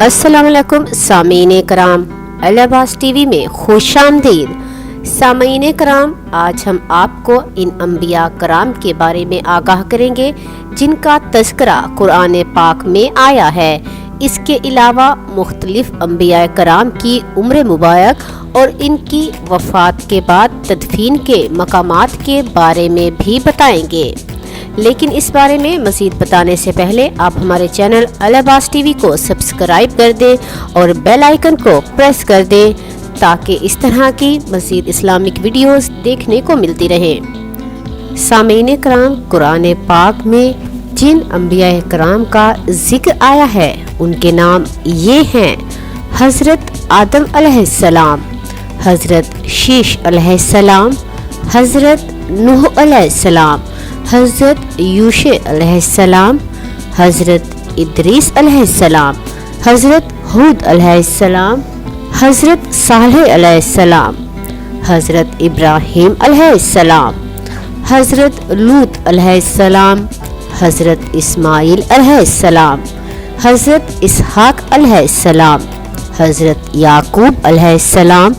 अस्सलाम वालेकुम सामीन कराम, अल-अब्बास टीवी में खुश आमदीद। सामीन कराम, आज हम आपको इन अंबिया कराम के बारे में आगाह करेंगे जिनका तज़किरा कुरान पाक में आया है। इसके अलावा मुख्तलिफ अंबिया कराम की उम्र मुबारक और इनकी वफ़ात के बाद तदफीन के मकामात के बारे में भी बताएंगे। लेकिन इस बारे में मज़ीद बताने से पहले आप हमारे चैनल अल-अब्बास टीवी को सब्सक्राइब कर दें और बेल आइकन को प्रेस कर दें ताकि इस तरह की मज़ीद इस्लामिक वीडियोस देखने को मिलती रहें। सामीन कराम, कुरान पाक में जिन अंबिया कराम का जिक्र आया है उनके नाम ये हैं: हज़रत आदम अलैहिस्सलाम, हज़रत शीश अलैहिस्सलाम, हज़रत नूह अलैहिस्सलाम, हज़रत यूशे अलैहिस्सलाम, हज़रत इदरीस अलैहिस्सलाम, हज़रत हूद अलैहिस्सलाम, हज़रत सालेह अलैहिस्सलाम, हज़रत इब्राहीम अलैहिस्सलाम, हज़रत लूत अलैहिस्सलाम, हज़रत इस्माईल अलैहिस्सलाम, हज़रत इसहाक अलैहिस्सलाम, हज़रत याकूब अलैहिस्सलाम,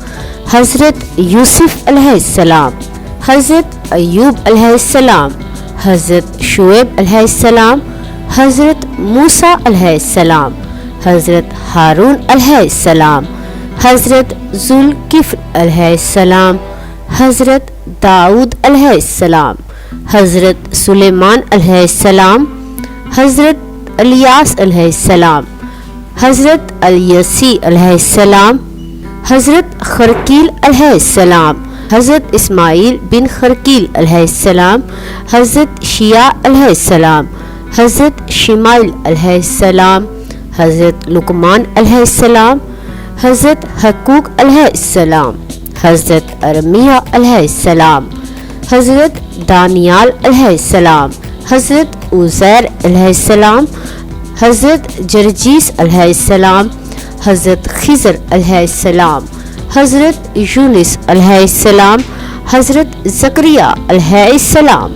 हज़रत यूसुफ अलैहिस्सलाम, हज़रत अय्यूब अलैहिस्सलाम, हज़रत शुएब अलैहिस्सलाम, हज़रत मूसा अलैहिस्सलाम, हज़रत हारून अलैहिस्सलाम, हज़रत ज़ुल्किफ्ल अलैहिस्सलाम, हज़रत दाऊद अलैहिस्सलाम, हज़रत सुलेमान अलैहिस्सलाम, हज़रत इलियास अलैहिस्सलाम, हज़रत अल-यसी अलैहिस्सलाम, हज़रत खरकील अलैहिस्सलाम, हज़रत इस्माईल बिन खरकील अलैहिस्सलाम, हज़रत शिया अलैहिस्सलाम, हज़रत शिमाइल अलैहिस्सलाम, हज़रत लुकमान अलैहिस्सलाम, हज़रत हकूक अलैहिस्सलाम, हज़रत अरमिया अलैहिस्सलाम, हज़रत दानियाल अलैहिस्सलाम, हज़रत उज़ैर अलैहिस्सलाम, हज़रत जरजीस अलैहिस्सलाम, हज़रत खिज़र अलैहिस्सलाम, हज़रत यूनुस अलैहिस्सलाम, हज़रत ज़करिया अलैहिस्सलाम,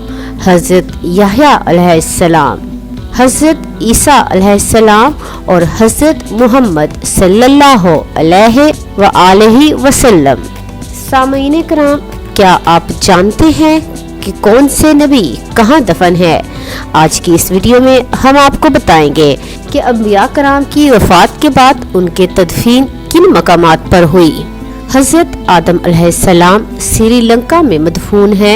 हज़रत यहया अलैहिस्सलाम, हज़रत ईसा अलैहिस्सलाम और हज़रत मुहम्मद सल्लल्लाहु अलैहि वसल्लम। सामीन कराम, क्या आप जानते हैं कि कौन से नबी कहाँ दफन है? आज की इस वीडियो में हम आपको बताएंगे कि अंबिया कराम की वफ़ात के बाद उनके तदफीन किन मकामात पर हुई। हज़रत आदम अलैहिस्सलाम श्रीलंका में मदफून है।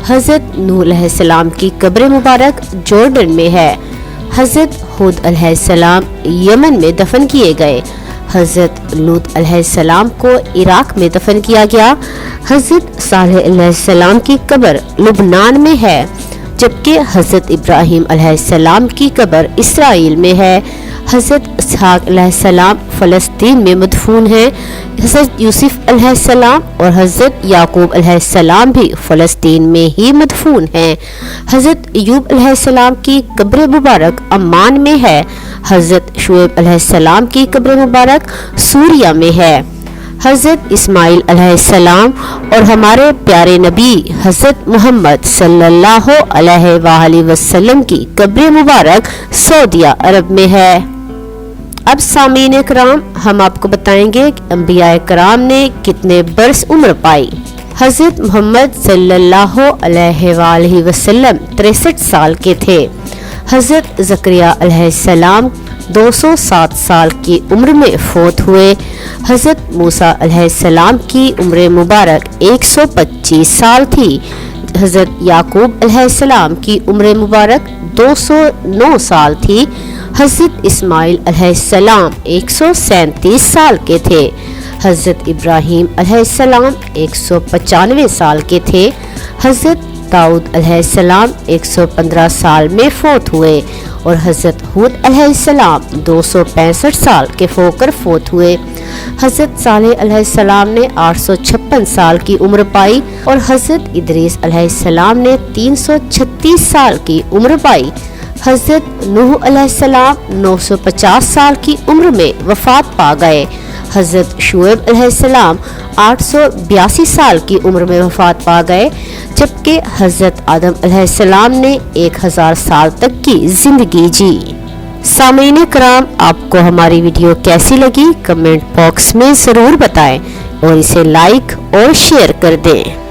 हज़रत नूह अलैहिस्सलाम की कब्र मुबारक जॉर्डन में है। हज़रत हूद अलैहिस्सलाम यमन में दफन किए गए। हज़रत लूत अलैहिस्सलाम को इराक में दफन किया गया। हज़रत सालेह अलैहिस्सलाम की कब्र लुबनान में है, जबकि हज़रत इब्राहीम अलैहिस्सलाम की कब्र इसराइल में है। हज़रत इसहाक अलैहिस्सलाम फ़लस्तीन में मदफून है। हज़रत यूसुफ अलैहिस्सलाम और हज़रत याकूब अलैहिस्सलाम भी फ़लस्तीन में ही मदफून हैं। हज़रत अय्यूब अलैहिस्सलाम की कब्र मुबारक अम्मान में है। हज़रत शुएब अलैहिस्सलाम की कब्र मुबारक सूरिया में है। हज़रत इस्माईल अलैहिस्सलाम और हमारे प्यारे नबी हज़रत मुहम्मद सल्लल्लाहु अलैहि वसल्लम की कब्र मुबारक सऊदिया अरब में है। अब सामीन कराम, हम आपको बताएंगे कि अंबिया कराम ने कितने बरस उम्र पाई। हज़रत मुहम्मद सल्लल्लाहु अलैहि वसल्लम 63 साल के थे। हज़रत ज़करिया अलैहिस्सलाम 207 साल की उम्र में फौत हुए। हज़रत मूसा अलैहिस्सलाम की उम्र मुबारक 125 साल थी। हज़रत याकूब अलैहिस्सलाम की उम्र मुबारक 209 साल थी। हज़रत इस्माईल अलैहिस्सलाम 137 साल के थे। हज़रत इब्राहीम अलैहिस्सलाम 195 साल के थे। हज़रत दाऊद अलैहिस्सलाम 115 साल में फौत हुए और हज़रत हूद अलैहिस्सलाम 265 साल के होकर फौत हुए। हज़रत सालेह अलैहिस्सलाम ने 856 साल की उम्र पाई और हज़रत इदरीस अलैहिस्सलाम ने 336 साल की उम्र पाई। हज़रत नूह अलैहिस्सलाम 950 साल की उम्र में वफ़ात पा गए। हज़रत शुएब अलैहिस्सलाम 882 साल की उम्र में वफ़ात पा गए, जबकि हज़रत आदम अलैहिस्सलाम ने 1000 साल तक की ज़िंदगी जी। सामीन कराम, आपको हमारी वीडियो कैसी लगी कमेंट बॉक्स में ज़रूर बताएं और इसे लाइक और शेयर कर दें।